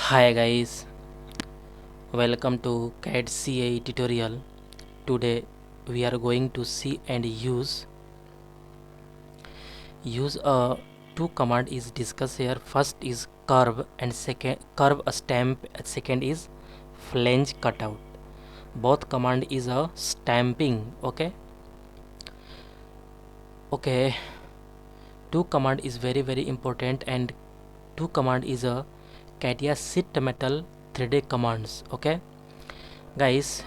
Hi guys, welcome to CAD CA tutorial. Today we are going to see and use a two command is discussed here. First is curve and second curve a stamp, second is flange cutout. Both command is a stamping. Okay, two command is very important, and two command is a CATIA sheet metal 3D commands. Okay guys,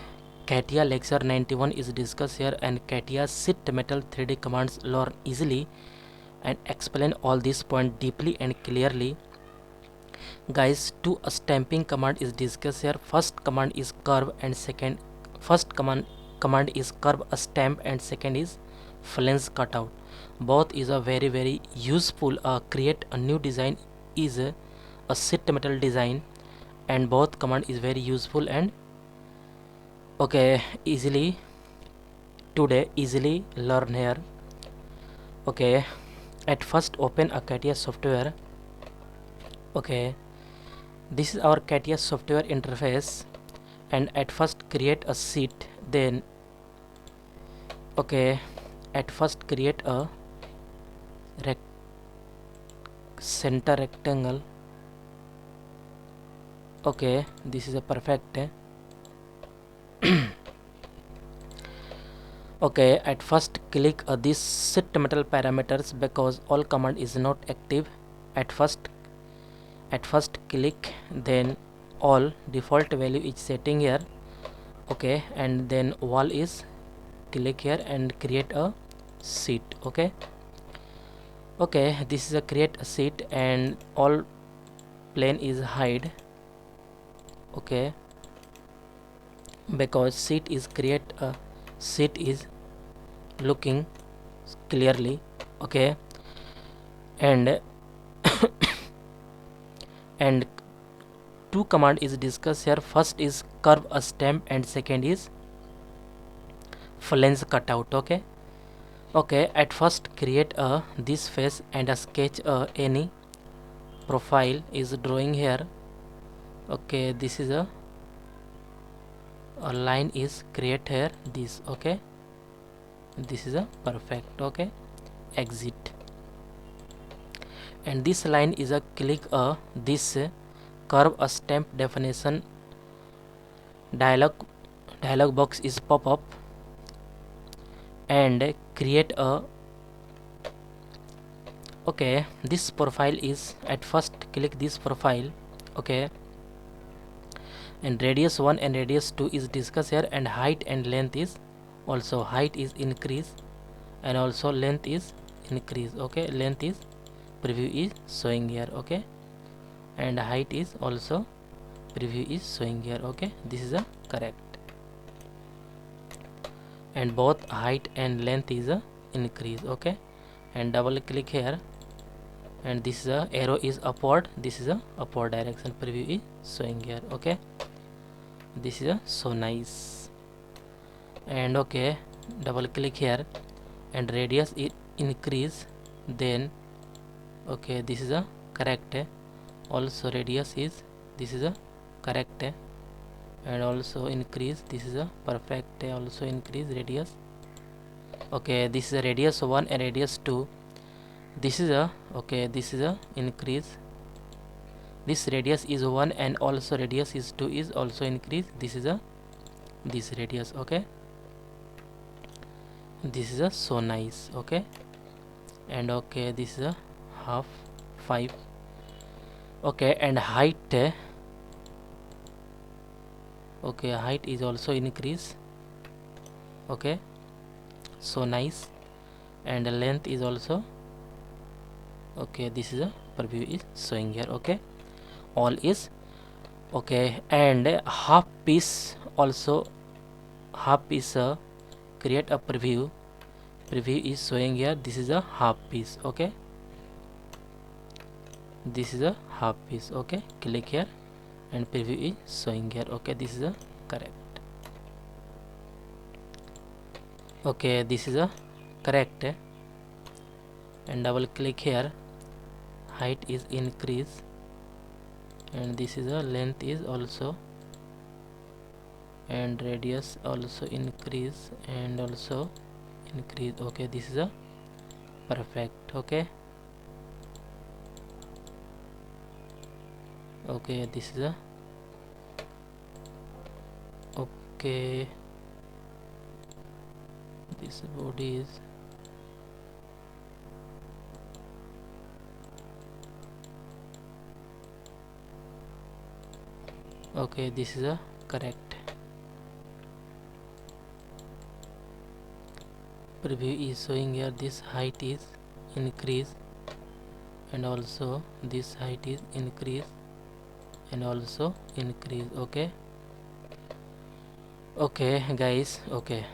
CATIA lecture 91 is discussed here, and CATIA sheet metal 3D commands learn easily and explain all these points deeply and clearly. Guys, two stamping command is discussed here. First command is curve and first command is curve a stamp, and second is flange cutout. Both is a very useful. Create a new design is a sheet metal design, and both command is very useful and easily learn here. Okay, at first open a CATIA software. Okay, this is our CATIA software interface, and at first create a sheet. Then at first create a center rectangle. Okay, this is a perfect. Okay, at first click this sheet metal parameters because all command is not active. At first click, then all default value is setting here. Okay, and then wall is click here and create a sheet. Okay, this is a create a sheet, and all plane is hide. Okay, because sheet is create a sheet is looking clearly. Okay, and and two command is discussed here. First is curve a stamp, and second is flange cutout. Okay, at first create a this face and a sketch any profile is drawing here. Okay, this is a line is create here, this. Okay, this is a perfect. Okay, exit, and this line is a click this curve a stamp definition dialog box is pop up, and create a this profile is at first click this profile. Okay, and radius 1 and radius 2 is discussed here, and height and length is also increase, and also length is increase. Okay, length is preview is showing here. Okay, and height is also preview is showing here. Okay, this is a correct, and both height and length is a increase. Okay, and double click here, and this is a arrow is upward, this is a upward direction, preview is showing here. Okay, this is a so nice, and okay, double click here, and radius is increase. Then okay, this is a correct, also radius is this is a correct, and also increase, this is a perfect, also increase radius. Okay, this is a radius 1 and radius 2, this is a this is a increase, this radius is 1 and also radius is 2 is also increase, this is a this radius. Okay, this is a so nice. Okay, and okay, this is a half 5. Okay, and height, okay, height is also increase. Okay, so nice, and the length is also okay, this is a preview is showing here. Okay, all is okay, and half piece also, half piece create a preview is showing here, this is a half piece. Okay, this is a half piece. Okay, click here, and preview is showing here. Okay, this is a correct. Okay, this is a correct, and double click here, height is increase. and this is a length is also, and radius also increase and also increase. Okay, this is a perfect. Okay, okay, this is a okay, this body is okay, this is a correct. Preview is showing here this height is increase and also this height is increase and also increase. Okay, okay guys, okay,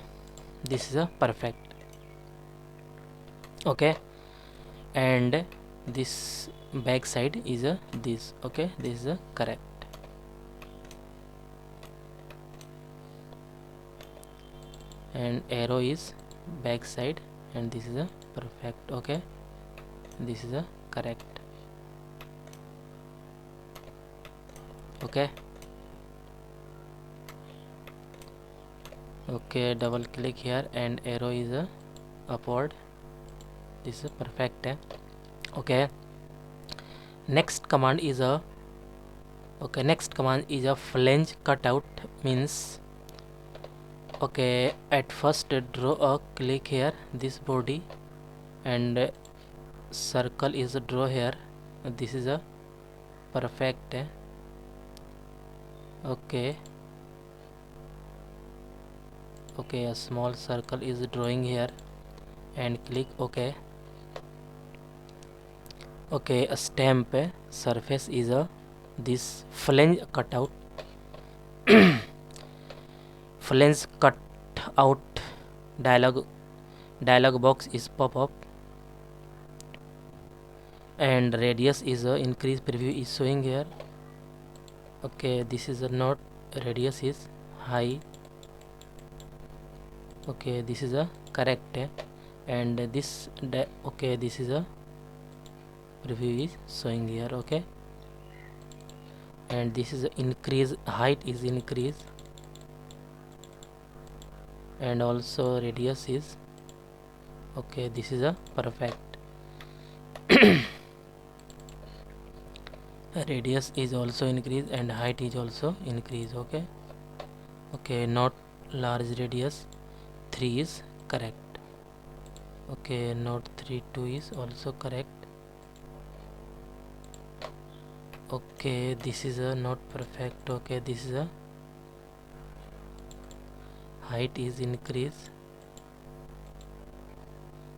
this is a perfect. Okay, and this back side is a this. Okay, this is a correct. And arrow is back side and this is a perfect. Okay, this is a correct. Okay, okay, double click here and arrow is a upward. This is perfect. Okay, next command is a flange cutout. Means okay, at first draw a click here this body and circle is a draw here. This is a perfect. Okay, okay, a small circle is drawing here and click OK. Okay, a stamp surface is a this flange cutout. Flange cut out dialog box is pop up and radius is a increase. Preview is showing here. Okay, this is a not radius is high. Okay, this is a correct. And this okay, this is a preview is showing here. Okay, and this is a increase, height is increase and also radius is okay, this is a perfect. Radius is also increase and height is also increase. Okay, okay, not large radius 3 is correct. Okay, not 3 2 is also correct. Okay, this is a not perfect. Okay, this is a height is increase.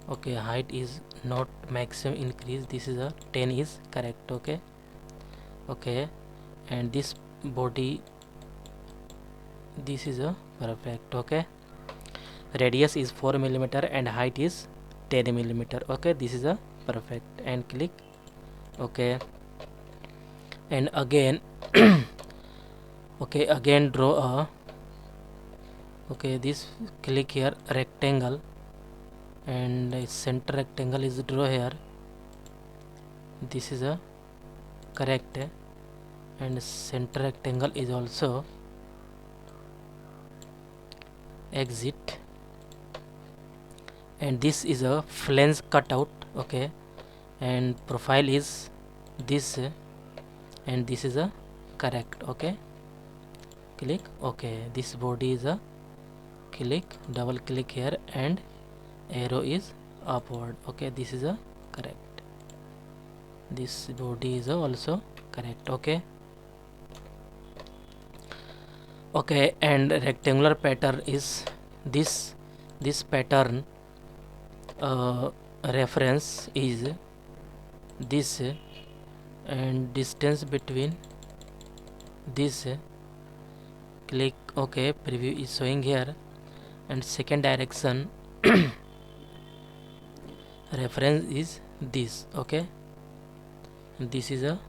Okay, height is not maximum increase. This is a 10 is correct. Okay, okay, and this body, this is a perfect. Okay, radius is 4 millimeter and height is 10 millimeter. Okay, this is a perfect and click OK. And again okay, again draw a okay, this click here rectangle and center rectangle is draw here. This is a correct and center rectangle is also exit and this is a flange cutout. Okay, and profile is this and this is a correct. Okay, click OK. This body is a click, double click here and arrow is upward. Okay, this is a correct. This body is also correct. Okay, okay, and rectangular pattern is this pattern reference is this and distance between this. Click OK. Preview is showing here and second direction reference is this. Okay, this is a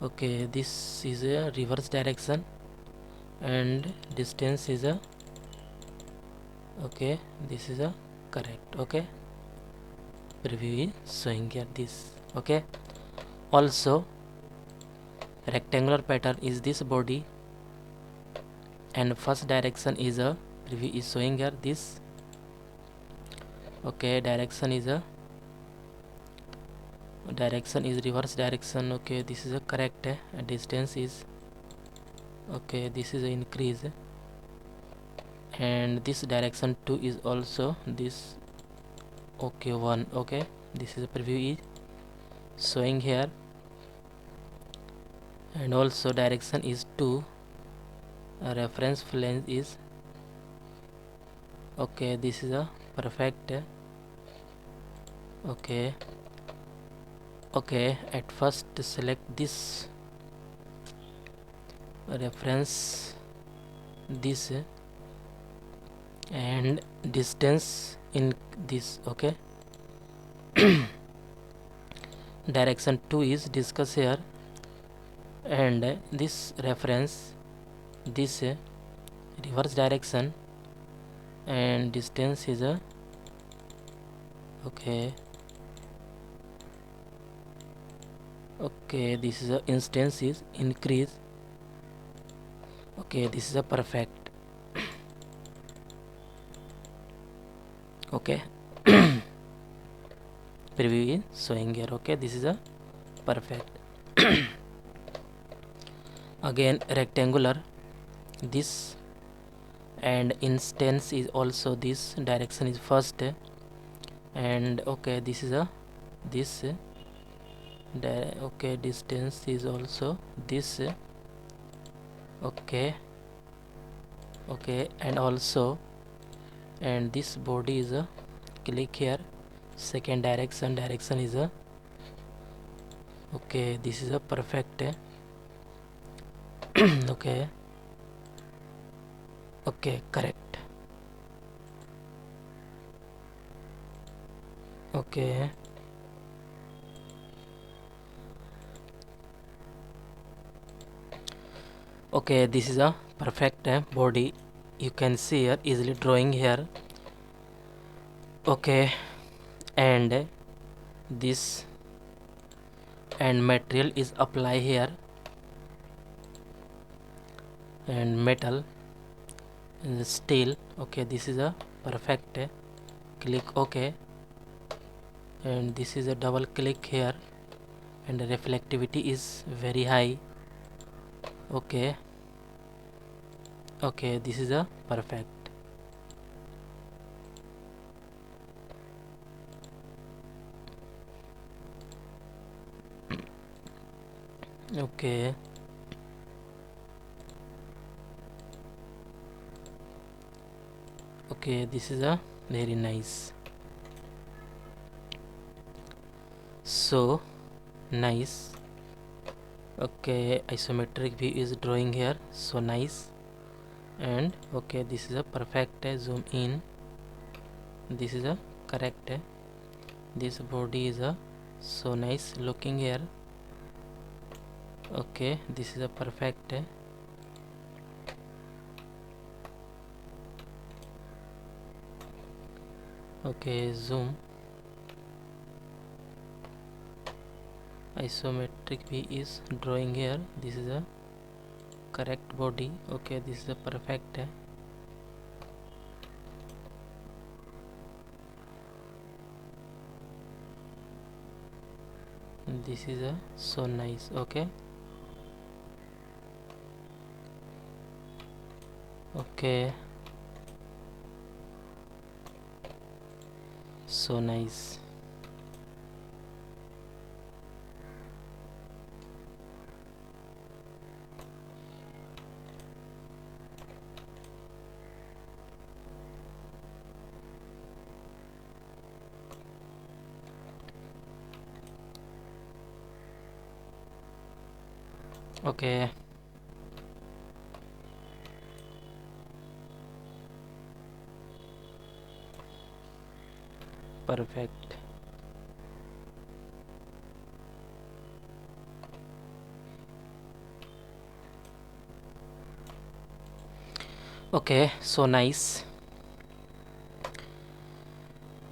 okay, this is a reverse direction and distance is a okay, this is a correct. Okay, preview is showing here this. Okay, also rectangular pattern is this body, and first direction is a preview is showing here this. Okay, direction is reverse direction. Okay, this is a correct. Distance is okay, this is a increase, and this direction 2 is also this. Okay, 1. Okay, this is a preview is showing here, and also direction is 2. Reference flange is okay, this is a perfect. Okay, at first select this reference, this, and distance in this. Okay, direction 2 is discussed here, and this reference, this reverse direction, and distance is a okay, this is a instance is increase. Okay, this is a perfect. Okay, preview is showing here. Okay, this is a perfect. Again rectangular, this, and instance is also this. Direction is first, and okay, this is a this. Okay, distance is also this. Okay, and also, and this body is a click here. Second direction is a okay, this is a perfect. Okay, correct. Okay, this is a perfect body. You can see here easily drawing here. Okay, and this, and material is apply here, and metal and steel. Okay, this is a perfect. Click OK, and this is a double click here, and the reflectivity is very high. Okay, this is a perfect. Okay, this is a very nice. So nice. Okay, isometric view is drawing here, so nice. And okay, this is a perfect. Zoom in, this is a correct. This body is a so nice looking here. Okay, this is a perfect. Okay, zoom. Isometric view is drawing here. This is a correct body. Okay, this is a perfect. This is a so nice. Okay, so nice. Okay, perfect. Okay, so nice.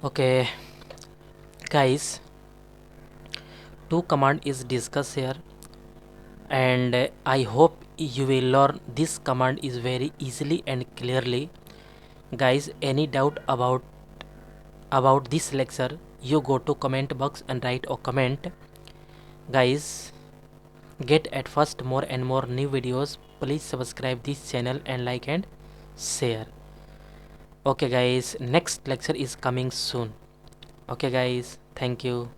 Okay guys, two command is discussed here, and I hope you will learn this command is very easily and clearly. Guys, any doubt about this lecture, you go to comment box and write a comment. Guys, get at first more and more new videos. Please subscribe this channel and like and share. Okay guys, next lecture is coming soon. Okay guys, thank you.